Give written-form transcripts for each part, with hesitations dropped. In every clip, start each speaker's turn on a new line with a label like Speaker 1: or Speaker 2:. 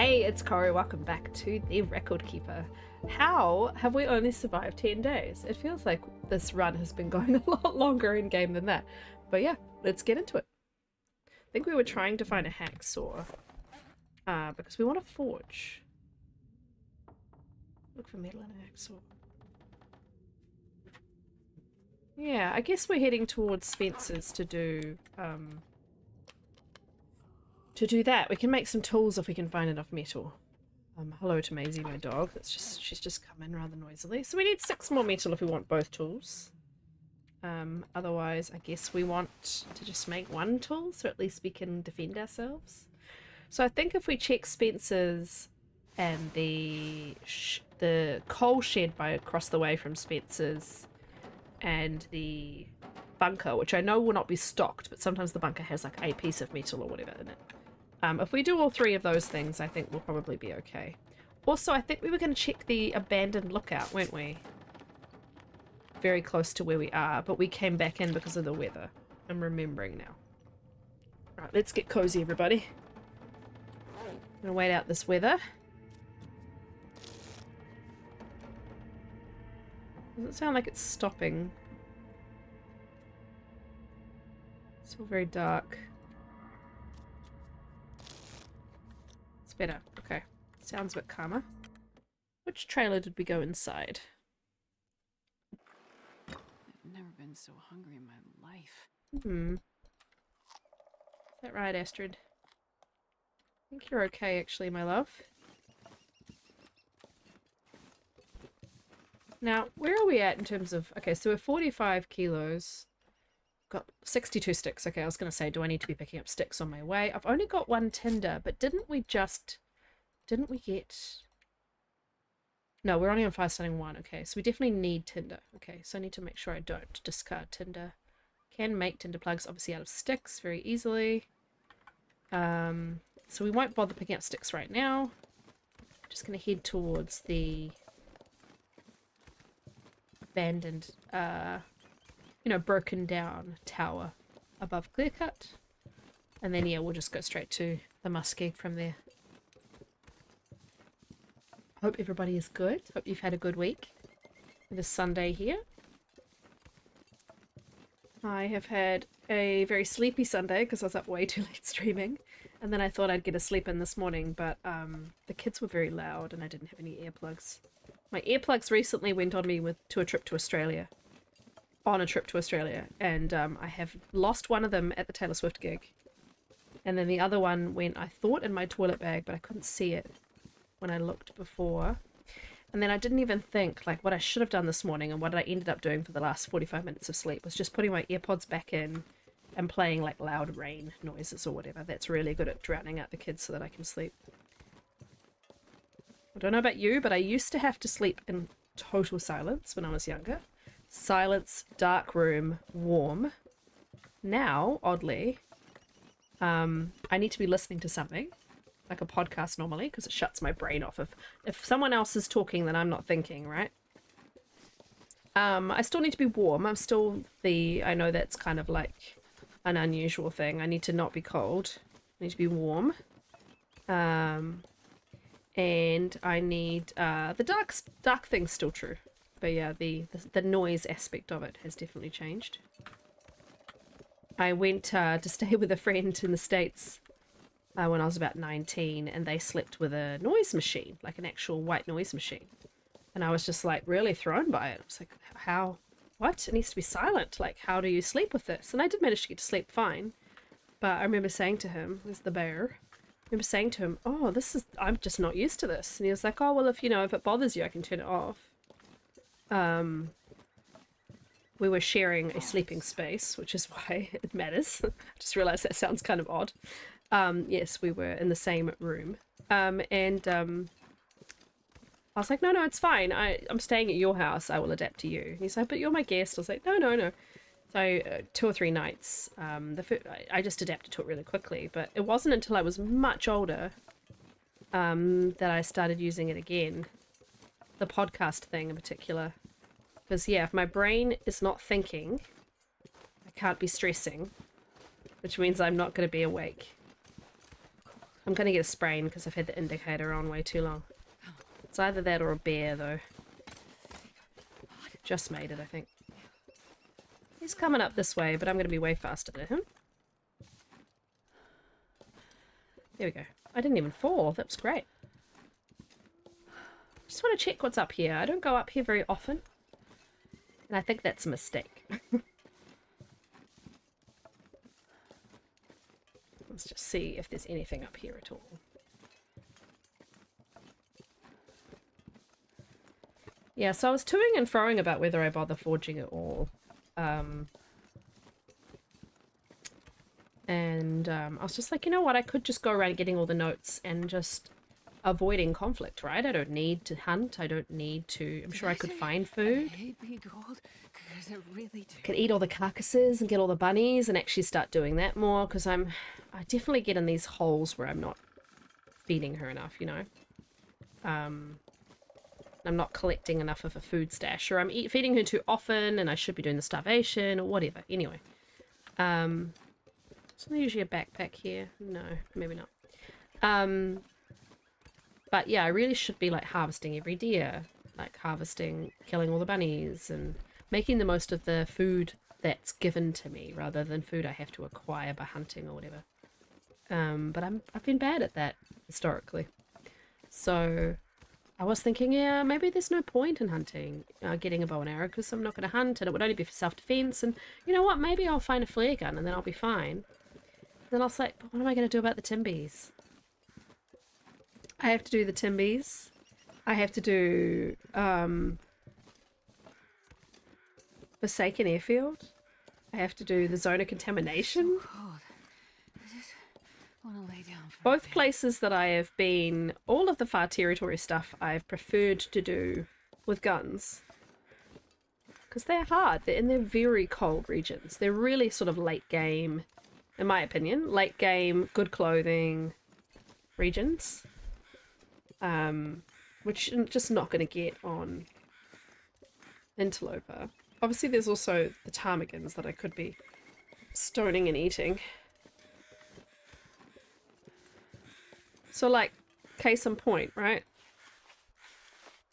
Speaker 1: Hey, it's Corey. Welcome back to the Record Keeper. How have we only survived 10 days? It feels like this run has been going a lot longer in game than that. But yeah, let's get into it. I think we were trying to find a hacksaw because we want to forge. Look for metal and a hacksaw. Yeah, I guess we're heading towards Spencer's to do that. We can make some tools if we can find enough metal. Hello to Maisie, my dog. She's just come in rather noisily. So we need 6 more metal if we want both tools. Otherwise, I guess we want to just make one tool so at least we can defend ourselves. So I think if we check Spencer's and the coal shed by across the way from Spencer's and the bunker, which I know will not be stocked, but sometimes the bunker has like a piece of metal or whatever in it. If we do all 3 of those things, I think we'll probably be okay. Also, I think we were going to check the abandoned lookout, weren't we? Very close to where we are, but we came back in because of the weather. I'm remembering now. Right, let's get cozy, everybody. I'm going to wait out this weather. Doesn't sound like it's stopping. It's all very dark. Better. Okay. Sounds a bit calmer. Which trailer did we go inside?
Speaker 2: I've never been so hungry in my life.
Speaker 1: Is that right, Astrid? I think you're okay, actually, my love. Now, where are we at in terms of... Okay, so we're 45 kilos. Got 62 sticks. Okay, I was going to say, do I need to be picking up sticks on my way? I've only got 1 tinder, but didn't we get... No, we're only on 5 starting 1. Okay, so we definitely need tinder. Okay, so I need to make sure I don't discard tinder. Can make tinder plugs, obviously out of sticks very easily. So we won't bother picking up sticks right now. Just going to head towards the abandoned... broken down tower above Clearcut. And then, yeah, we'll just go straight to the muskeg from there. Hope everybody is good. Hope you've had a good week. It is Sunday here. I have had a very sleepy Sunday because I was up way too late streaming. And then I thought I'd get a sleep in this morning, but the kids were very loud and I didn't have any earplugs. My earplugs recently went on me to a trip to Australia. On a trip to Australia, and I have lost one of them at the Taylor Swift gig, and then the other one went, I thought, in my toilet bag, but I couldn't see it when I looked before. And then I didn't even think, like, what I should have done this morning, and what I ended up doing for the last 45 minutes of sleep was just putting my earpods back in and playing like loud rain noises or whatever. That's really good at drowning out the kids so that I can sleep. I don't know about you, but I used to have to sleep in total silence when I was younger. Silence, dark room, warm. Now, oddly, I need to be listening to something, like a podcast normally, because it shuts my brain off. If someone else is talking, then I'm not thinking, right? I still need to be warm. I know that's kind of like an unusual thing. I need to not be cold. I need to be warm. And I need, the dark thing's still true. But yeah, the noise aspect of it has definitely changed. I went to stay with a friend in the States when I was about 19, and they slept with a noise machine, like an actual white noise machine. And I was just like really thrown by it. I was like, how? What? It needs to be silent. Like, how do you sleep with this? And I did manage to get to sleep fine. But I remember saying to him, there's the bear. I remember saying to him, oh, I'm just not used to this. And he was like, oh, well, if it bothers you, I can turn it off. We were sharing a sleeping space, which is why it matters. I just realized that sounds kind of odd. Yes, we were in the same room. I was like, no, it's fine. I'm staying at your house. I will adapt to you. And he's like, but you're my guest. I was like, no. So 2 or 3 nights, I just adapted to it really quickly. But it wasn't until I was much older that I started using it again. The podcast thing in particular. Because, yeah, if my brain is not thinking, I can't be stressing, which means I'm not going to be awake. I'm gonna get a sprain because I've had the indicator on way too long. It's either that or a bear, though. Just made it, I think. He's coming up this way, but I'm gonna be way faster than him. There we go. I didn't even fall. That was great. Just want to check what's up here. I don't go up here very often. And I think that's a mistake. Let's just see if there's anything up here at all. Yeah, so I was toing and froing about whether I bother forging at all. I was just like, you know what, I could just go around getting all the notes and just avoiding conflict, right? I don't need to hunt, I don't need to... I'm sure I could find food. I could eat all the carcasses and get all the bunnies and actually start doing that more, because I definitely get in these holes where I'm not feeding her enough, you know? I'm not collecting enough of a food stash, or I'm feeding her too often and I should be doing the starvation or whatever. Anyway. Is there usually a backpack here? No, maybe not. But yeah, I really should be like harvesting every deer. Like harvesting, killing all the bunnies and making the most of the food that's given to me rather than food I have to acquire by hunting or whatever. But I've been bad at that historically. So I was thinking, yeah, maybe there's no point in hunting, getting a bow and arrow, because I'm not going to hunt and it would only be for self-defense. And you know what? Maybe I'll find a flare gun and then I'll be fine. Then I was like, but what am I going to do about the timbies? I have to do the timbies. I have to do Forsaken Airfield. I have to do the zone of contamination. Both places that I have been, all of the far territory stuff I've preferred to do with guns. Because they're hard, they're very cold regions. They're really sort of late game, in my opinion, late game, good clothing regions. Which I'm just not going to get on Interloper. Obviously there's also the ptarmigans that I could be stoning and eating. So like, case in point, right?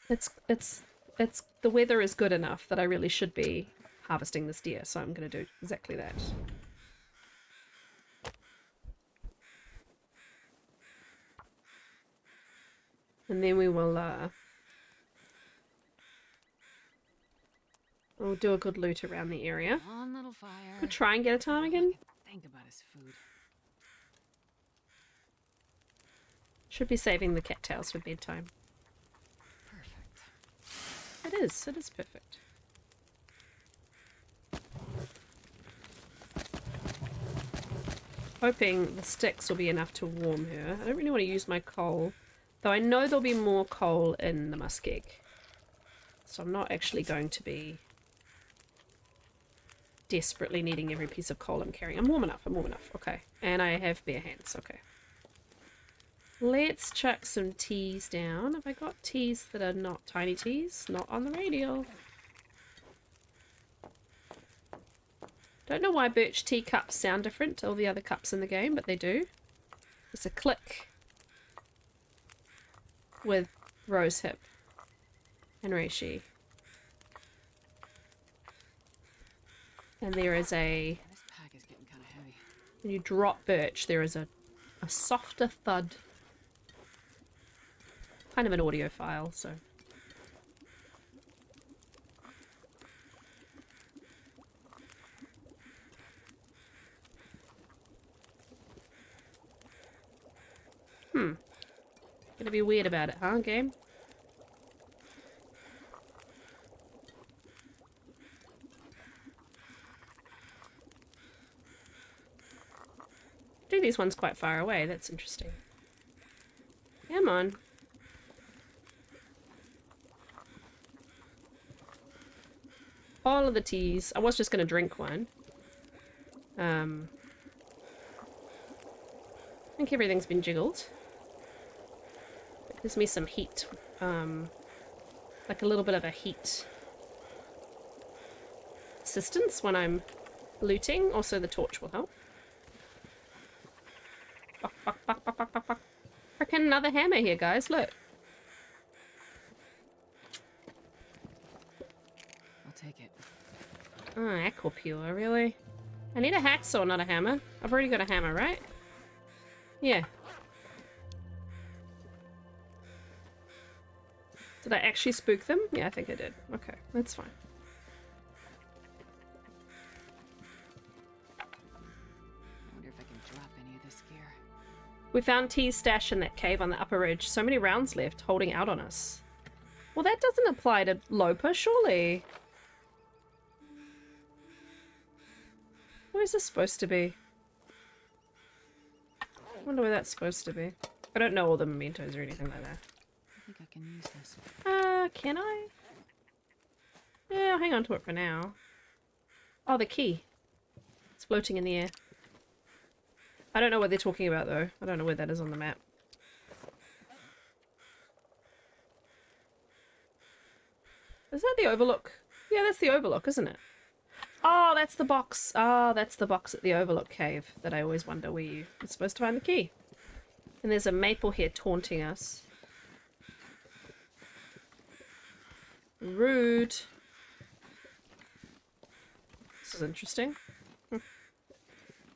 Speaker 1: It's the weather is good enough that I really should be harvesting this deer, so I'm going to do exactly that. And then we will we'll do a good loot around the area.
Speaker 2: One little fire.
Speaker 1: Could try and get a ptarmigan.
Speaker 2: Think about his food.
Speaker 1: Should be saving the cattails for bedtime.
Speaker 2: Perfect.
Speaker 1: It is perfect. Hoping the sticks will be enough to warm her. I don't really want to use my coal, though I know there'll be more coal in the muskeg. So I'm not actually going to be desperately needing every piece of coal I'm carrying. I'm warm enough, okay. And I have bare hands, okay. Let's chuck some teas down. Have I got teas that are not tiny teas? Not on the radial. Don't know why birch tea cups sound different to all the other cups in the game, but they do. It's a click with rosehip and reishi. And there is a...
Speaker 2: This pack is getting kind of heavy.
Speaker 1: When you drop birch, there is a softer thud. Kind of an audio file, so... Gonna be weird about it, huh, game? Do these ones quite far away, that's interesting. Come on. All of the teas. I was just gonna drink one. I think everything's been jiggled. It gives me some heat. Like a little bit of a heat assistance when I'm looting. Also the torch will help. Buck, buck, buck, buck, buck, buck, buck. Frickin' another hammer here, guys. Look.
Speaker 2: I'll take it.
Speaker 1: Oh, aqua pure, really? I need a hacksaw, not a hammer. I've already got a hammer, right? Yeah. Did I actually spook them? Yeah, I think I did. Okay, that's fine.
Speaker 2: I wonder if I can drop any of this gear.
Speaker 1: We found T's stash in that cave on the upper ridge. So many rounds left, holding out on us. Well, that doesn't apply to Lopa, surely. Where is this supposed to be? I wonder where that's supposed to be. I don't know all the mementos or anything like that.
Speaker 2: I think I can use this.
Speaker 1: Can I? Yeah, I'll hang on to it for now. Oh, the key. It's floating in the air. I don't know what they're talking about, though. I don't know where that is on the map. Is that the Overlook? Yeah, that's the Overlook, isn't it? Oh, that's the box. Ah, that's the box at the Overlook Cave that I always wonder where you're supposed to find the key. And there's a maple here taunting us. Rude. This is interesting.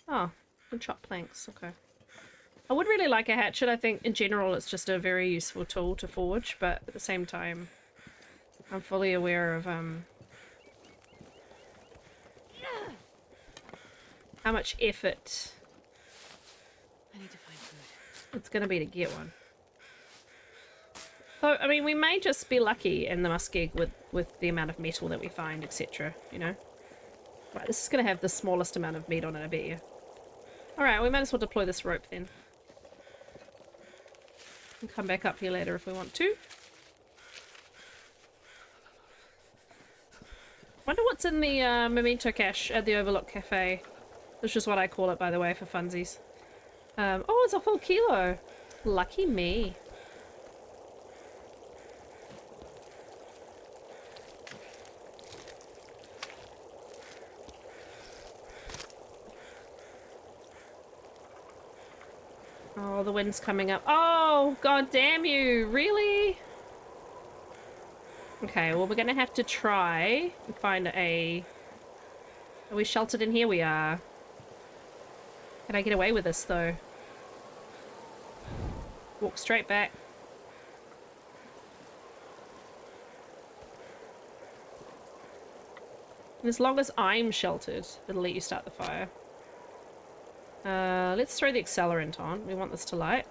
Speaker 1: Oh, and chop planks. Okay. I would really like a hatchet. I think in general it's just a very useful tool to forge, but at the same time I'm fully aware of how much effort
Speaker 2: I need to find food.
Speaker 1: it's going to be to get one. So, I mean, we may just be lucky in the muskeg with the amount of metal that we find, etc., you know? Right, this is going to have the smallest amount of meat on it, I bet you. Alright, we might as well deploy this rope then. And come back up here later if we want to. Wonder what's in the memento cache at the Overlook Cafe. Which is what I call it, by the way, for funsies. Oh, it's a whole kilo. Lucky me. Oh, the wind's coming up. Oh, god damn you. Really? Okay, well, we're gonna have to try and find a... Are we sheltered in here? We are. Can I get away with this, though? Walk straight back. And as long as I'm sheltered, it'll let you start the fire. Let's throw the accelerant on. We want this to light.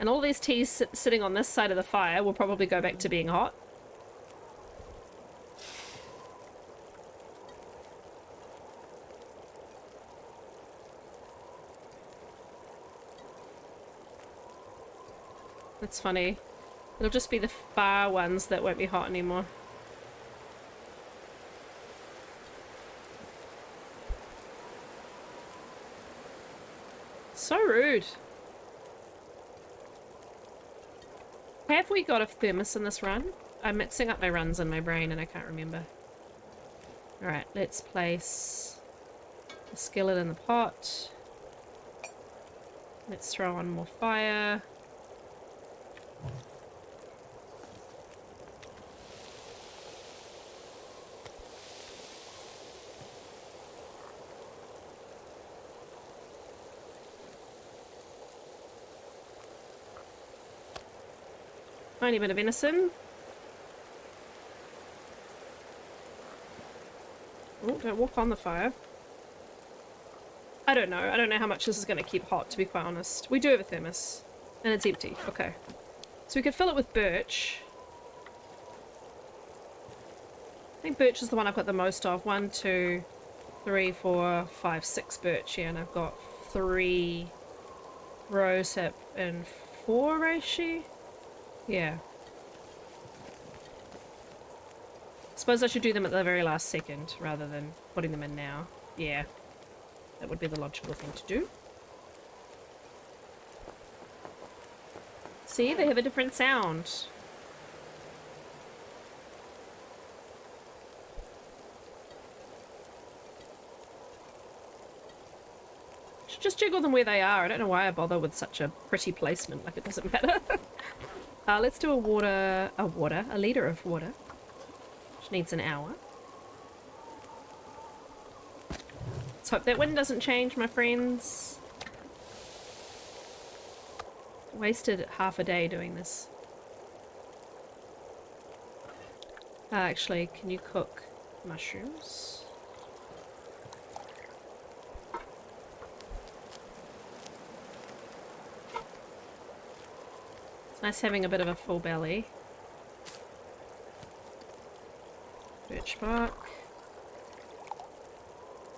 Speaker 1: And all these teas sitting on this side of the fire will probably go back to being hot. That's funny. It'll just be the far ones that won't be hot anymore. So rude. Have we got a thermos in this run? I'm mixing up my runs in my brain and I can't remember. Alright, let's place the skillet in the pot. Let's throw on more fire. Tiny bit of venison. Oh, don't walk on the fire. I don't know. I don't know how much this is going to keep hot, to be quite honest. We do have a thermos. And it's empty. Okay. So we could fill it with birch. I think birch is the one I've got the most of. 1, 2, 3, 4, 5, 6 birch here. And I've got 3 rosehip and 4 reishi. Yeah. Suppose I should do them at the very last second rather than putting them in now. Yeah. That would be the logical thing to do. See, they have a different sound. Should just jiggle them where they are. I don't know why I bother with such a pretty placement, like it doesn't matter. Let's do a liter of water, which needs an hour. Let's hope that wind doesn't change, my friends. Wasted half a day doing this. Actually, can you cook mushrooms? It's nice having a bit of a full belly. Birch bark.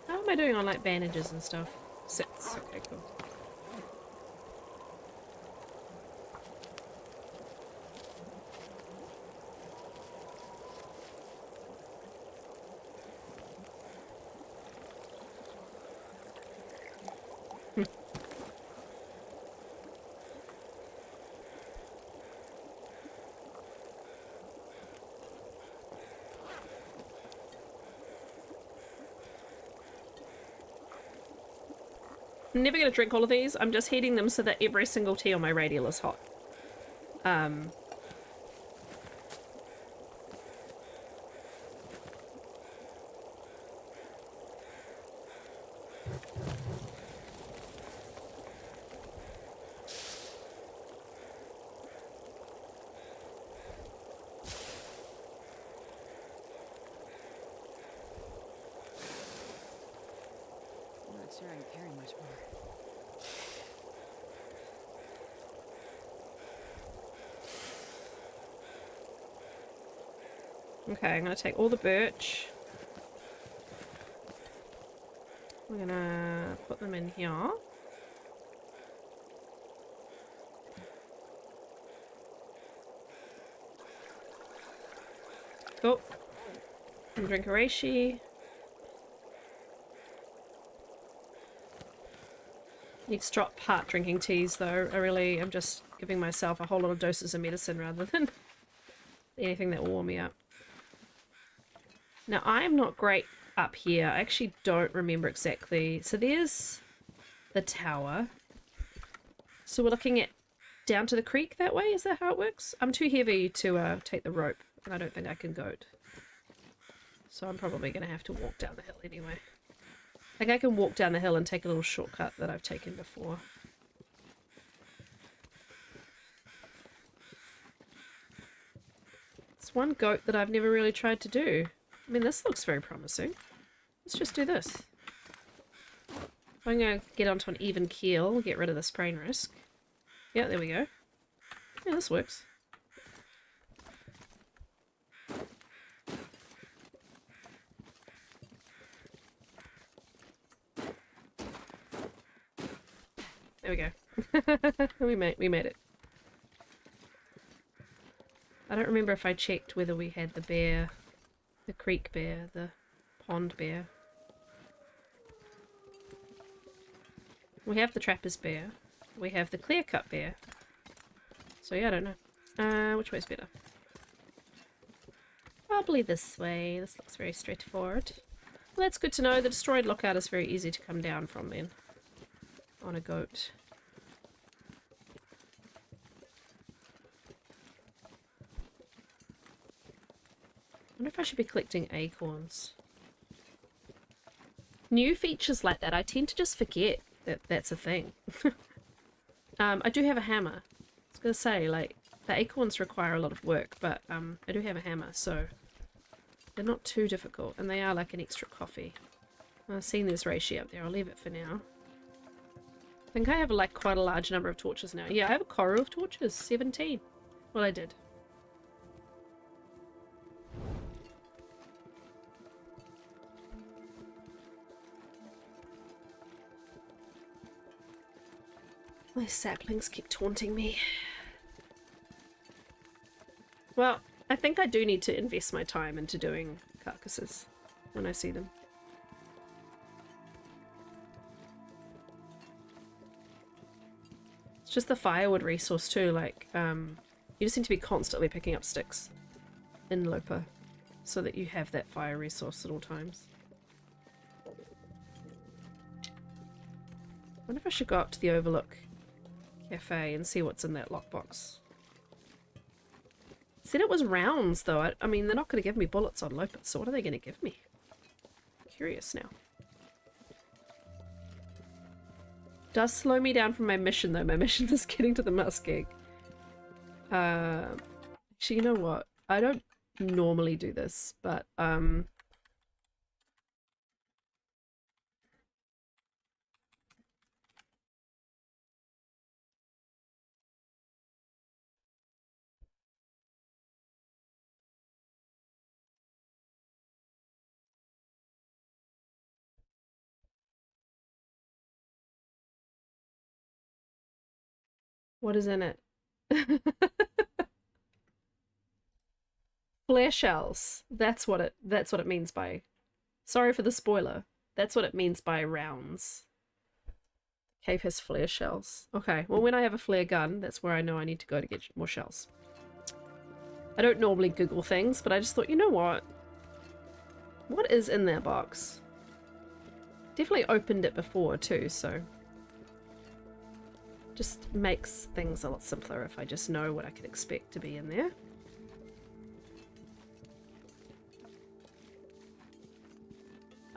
Speaker 1: How am I doing on like bandages and stuff? 6. Okay, cool. I'm never going to drink all of these. I'm just heating them so that every single tea on my radial is hot.
Speaker 2: I'm not sure I can carry much more.
Speaker 1: Okay, I'm going to take all the birch. We're going to put them in here. Oh, and drink a reishi. Need to stop part drinking teas though. I'm just giving myself a whole lot of doses of medicine rather than anything that will warm me up. Now I'm not great up here. I actually don't remember exactly. So there's the tower. So we're looking at down to the creek that way? Is that how it works? I'm too heavy to take the rope and I don't think I can goat. So I'm probably going to have to walk down the hill anyway. I think I can walk down the hill and take a little shortcut that I've taken before. It's one goat that I've never really tried to do. I mean, this looks very promising. Let's just do this. I'm going to get onto an even keel, get rid of the sprain risk. Yeah, there we go. Yeah, this works. There we go. we made it. I don't remember if I checked whether we had the bear, the creek bear, the pond bear. We have the trapper's bear. We have the clear-cut bear. So yeah, I don't know. Which way's better? Probably this way. This looks very straightforward. Well, that's good to know. The destroyed lookout is very easy to come down from then. On a goat. I wonder if I should be collecting acorns. New features like that, I tend to just forget that that's a thing. I do have a hammer. I was going to say, like, the acorns require a lot of work, but I do have a hammer, so they're not too difficult, and they are like an extra coffee. I've seen this ratio up there. I'll leave it for now. I think I have like quite a large number of torches now. Yeah, I have a corral of torches. 17. Well, I did. My saplings keep taunting me. Well, I think I do need to invest my time into doing carcasses when I see them. It's just the firewood resource too, like, you just need to be constantly picking up sticks in Lopa so that you have that fire resource at all times. wonder if I should go up to the Overlook Cafe and see what's in that lockbox. Said it was rounds, though. I mean, they're not going to give me bullets on Lopez, so what are they going to give me? Curious now. Does slow me down from my mission, though. My mission is getting to the muskeg. Actually, you know what? I don't normally do this, but what is in it? Flare shells. That's what it means by, sorry for the spoiler. That's what it means by rounds. Cave has flare shells. Okay, well when I have a flare gun, that's where I know I need to go to get more shells. I don't normally Google things, but I just thought, you know what? What is in that box? Definitely opened it before too, so just makes things a lot simpler if I just know what I can expect to be in there.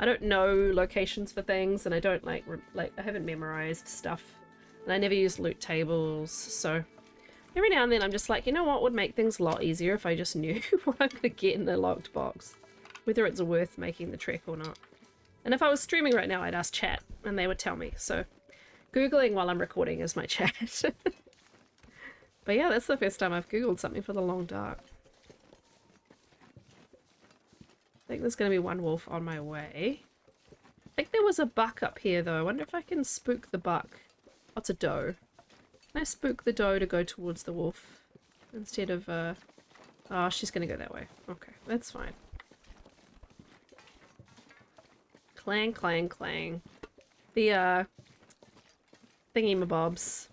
Speaker 1: I don't know locations for things, and I don't like I haven't memorized stuff, and I never use loot tables, so every now and then I'm just like, you know what would make things a lot easier if I just knew what I'm gonna get in the locked box, whether it's worth making the trek or not. And if I was streaming right now, I'd ask chat, and they would tell me. So Googling while I'm recording is my chat. But yeah, that's the first time I've Googled something for the long dark. I think there's going to be one wolf on my way. I think there was a buck up here though. I wonder if I can spook the buck. Oh, it's a doe. Can I spook the doe to go towards the wolf instead of oh, she's going to go that way. Okay, that's fine. Clang, clang, clang. The thingy-mabobs,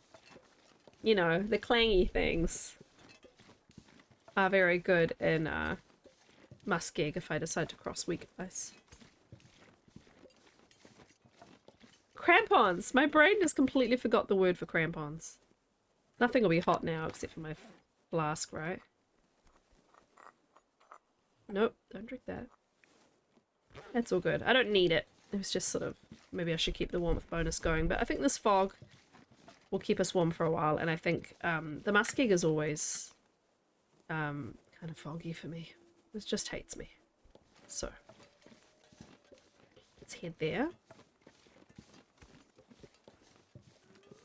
Speaker 1: you know, the clangy things are very good in muskeg if I decide to cross weak ice. Crampons! My brain just completely forgot the word for crampons. Nothing will be hot now except for my flask, right? Nope, don't drink that. That's all good. I don't need it. It was just sort of, maybe I should keep the warmth bonus going, but I think this fog will keep us warm for a while, and I think the muskeg is always kind of foggy for me. It just hates me. So let's head there.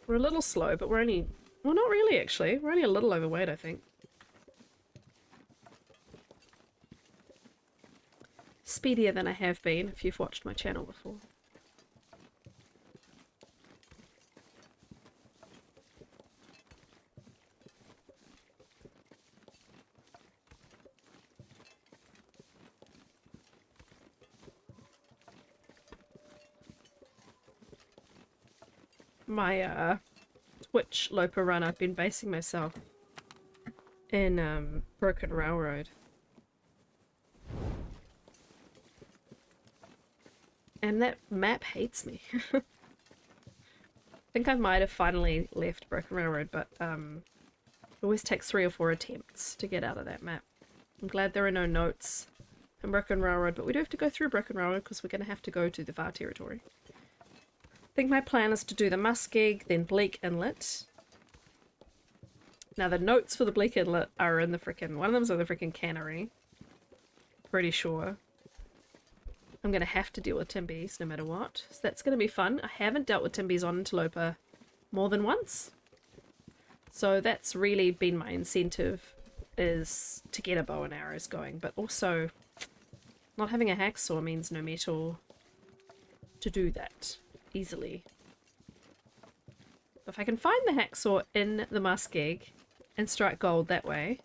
Speaker 1: We're a little slow, but we're only, well, not really actually. We're only a little overweight, I think. Speedier than I have been if you've watched my channel before. My Twitch Loper run, I've been basing myself in Broken Railroad. And that map hates me. I think I might have finally left Broken Railroad, but it always takes 3 or 4 attempts to get out of that map. I'm glad there are no notes in Broken Railroad, but we do have to go through Broken Railroad because we're going to have to go to the Far Territory. I think my plan is to do the Muskeg, then Bleak Inlet. Now the notes for the Bleak Inlet are in the frickin', one of them's in the frickin' cannery. Pretty sure. I'm going to have to deal with Timbies no matter what. So that's going to be fun. I haven't dealt with Timbies on Interloper more than once. So that's really been my incentive, is to get a bow and arrows going. But also, not having a hacksaw means no metal to do that easily. If I can find the hacksaw in the muskeg and strike gold that way,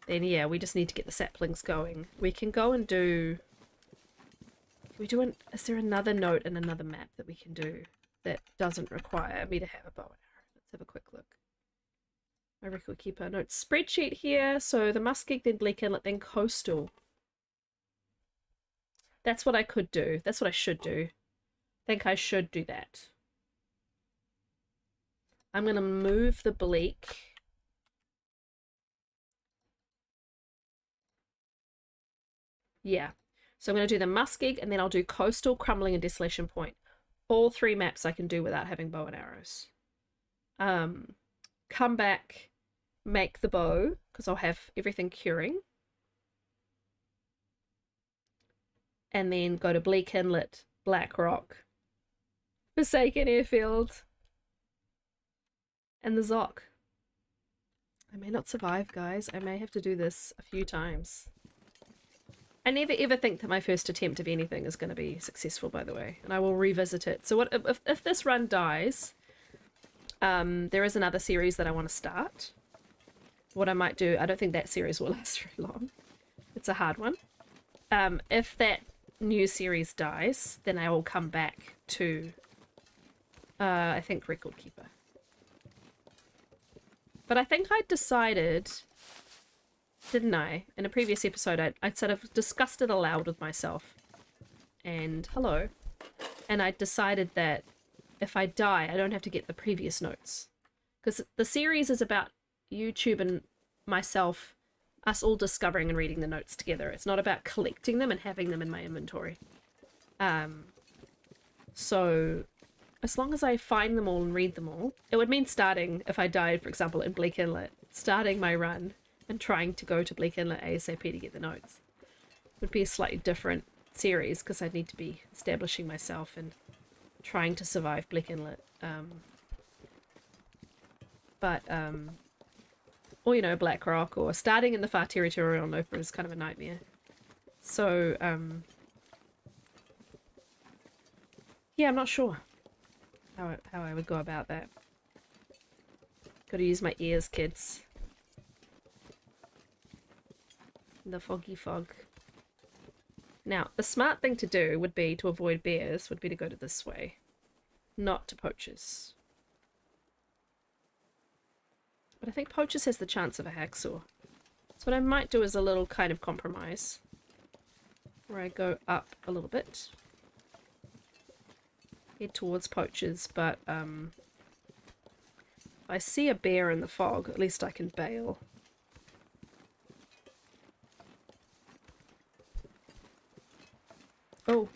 Speaker 1: then yeah, we just need to get the saplings going. We can go and do... is there another note in another map that we can do that doesn't require me to have a bow and arrow? Let's have a quick look. My record keeper note spreadsheet here. So the muskeg, then Bleak Inlet, then coastal. That's what I could do. That's what I should do. I think I should do that. I'm going to move the bleak. Yeah. So I'm going to do the muskeg, and then I'll do coastal, crumbling, and desolation point. All 3 maps I can do without having bow and arrows. Come back, make the bow, because I'll have everything curing. And then go to Bleak Inlet, Black Rock, Forsaken Airfield, and the Zoc. I may not survive, guys. I may have to do this a few times. I never ever think that my first attempt of anything is going to be successful, by the way, and I will revisit it. So what if this run dies, there is another series that I want to start. What I might do, I don't think that series will last very long. It's a hard one. If that new series dies, then I will come back to, I think, Record Keeper. But I think I decided, didn't I? In a previous episode, I'd sort of discussed it aloud with myself. And hello. And I decided that if I die, I don't have to get the previous notes. Because the series is about YouTube and myself, us all discovering and reading the notes together. It's not about collecting them and having them in my inventory. So as long as I find them all and read them all, it would mean starting, if I died, for example, in Bleak Inlet, starting my run and trying to go to Bleak Inlet ASAP to get the notes. It would be a slightly different series because I'd need to be establishing myself and trying to survive Bleak Inlet. Or, you know, Black Rock, or starting in the Far Territorial Nopah is kind of a nightmare. So, yeah, I'm not sure how I would go about that. Gotta use my ears, kids. The foggy fog. Now, the smart thing to do would be to avoid bears, would be to go to this way, not to poachers. But I think poachers has the chance of a hacksaw. So what I might do is a little kind of compromise, where I go up a little bit, head towards poachers, but if I see a bear in the fog, at least I can bail. Oh.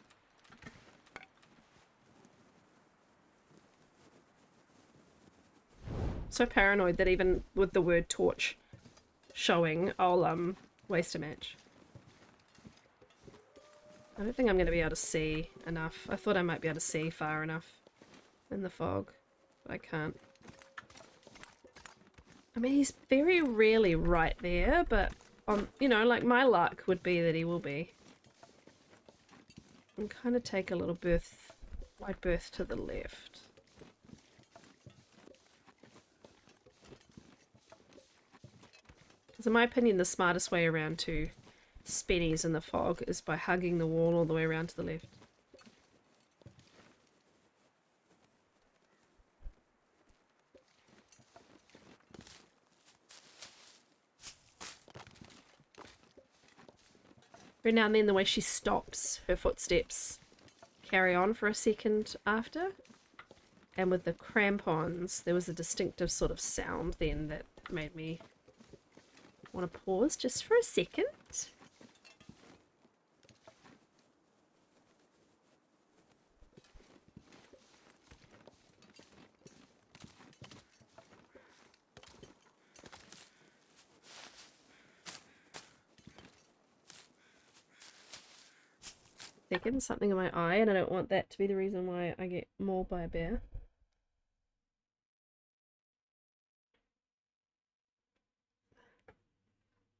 Speaker 1: So paranoid that even with the word torch showing, I'll waste a match. I don't think I'm going to be able to see enough. I thought I might be able to see far enough in the fog, but I can't. I mean, he's very rarely right there, but you know, like, my luck would be that he will be. And kind of take a little wide berth to the left. Because in my opinion, the smartest way around to Spennies in the fog is by hugging the wall all the way around to the left. Every now and then the way she stops, her footsteps carry on for a second after. And with the crampons, there was a distinctive sort of sound then that made me want to pause just for a second. Something in my eye, and I don't want that to be the reason why I get mauled by a bear.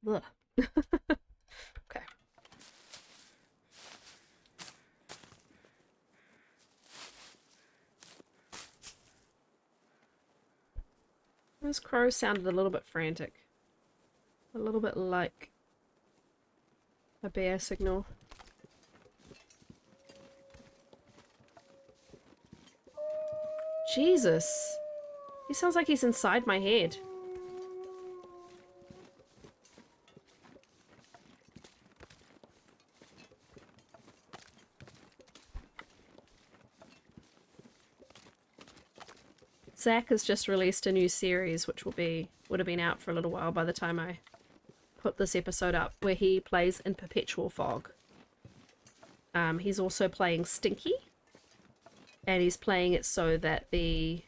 Speaker 1: Ugh. Okay. Those crows sounded a little bit frantic. A little bit like a bear signal. Jesus. He sounds like he's inside my head. Zach has just released a new series, which would have been out for a little while by the time I put this episode up, where he plays in perpetual fog. He's also playing Stinky, and he's playing it so that the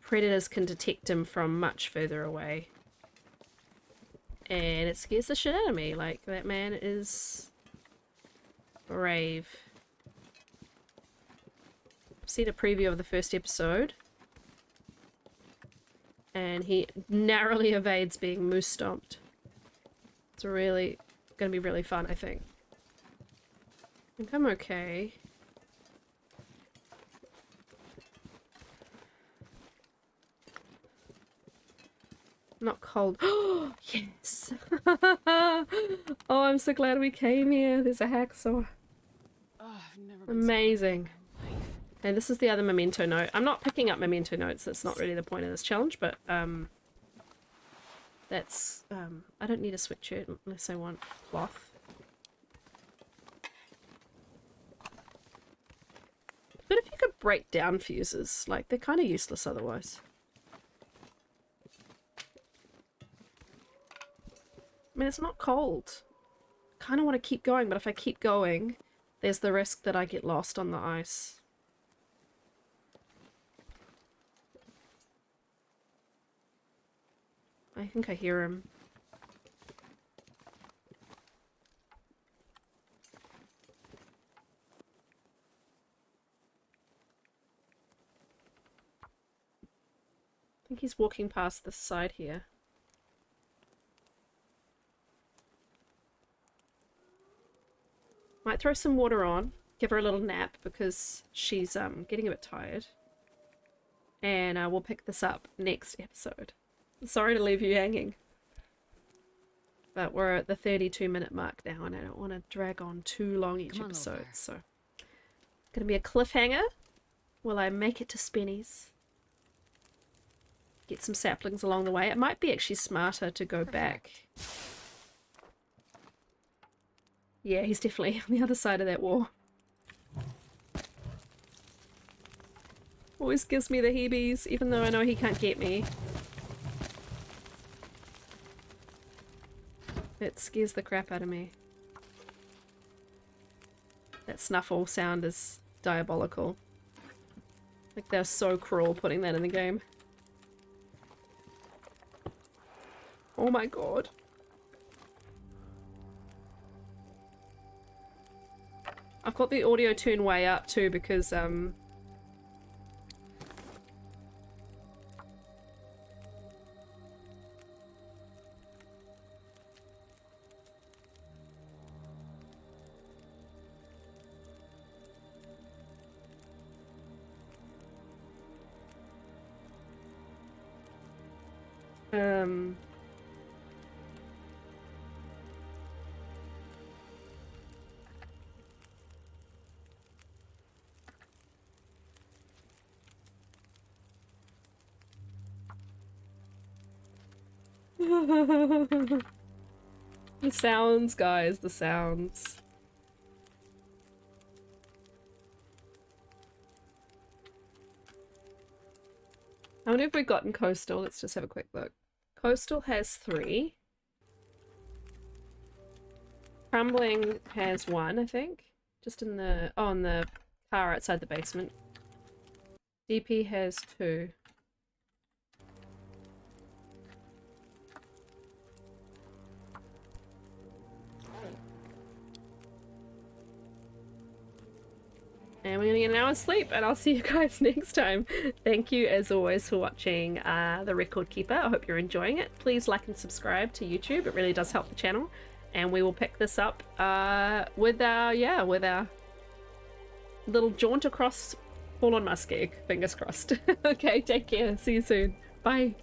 Speaker 1: predators can detect him from much further away. And it scares the shit out of me. Like, that man is brave. I've seen a preview of the first episode, and he narrowly evades being moose stomped. It's really gonna be really fun, I think. I think I'm okay. Not cold. Oh, yes! Oh, I'm so glad we came here. There's a hacksaw.
Speaker 2: Oh, I've never been
Speaker 1: Amazing. And this is the other memento note. I'm not picking up memento notes. That's not really the point of this challenge, but that's I don't need a sweatshirt unless I want cloth. But if you could break down fuses, like, they're kind of useless otherwise. I mean, it's not cold. I kind of want to keep going, but if I keep going, there's the risk that I get lost on the ice. I think I hear him. I think he's walking past this side here. Might throw some water on, give her a little nap because she's getting a bit tired. And we'll pick this up next episode. Sorry to leave you hanging. But we're at the 32-minute mark now, and I don't want to drag on too long each episode, so... Gonna be a cliffhanger. Will I make it to Spenny's? Get some saplings along the way. It might be actually smarter to go back. Yeah, he's definitely on the other side of that wall. Always gives me the heebies, even though I know he can't get me. It scares the crap out of me. That snuffle sound is diabolical. Like, they're so cruel putting that in the game. Oh my god. I've got the audio tune way up too because the sounds, guys, the sounds. How many have we got in Coastal? Let's just have a quick look. Coastal has 3. Crumbling has 1, I think. Just in the... oh, in the car outside the basement. DP has 2. And we're gonna get an hour's sleep, and I'll see you guys next time. Thank you, as always, for watching The Record Keeper. I hope you're enjoying it. Please like and subscribe to YouTube. It really does help the channel. And we will pick this up with our little jaunt across Fallen Muskeg. Fingers crossed. Okay, take care. See you soon. Bye.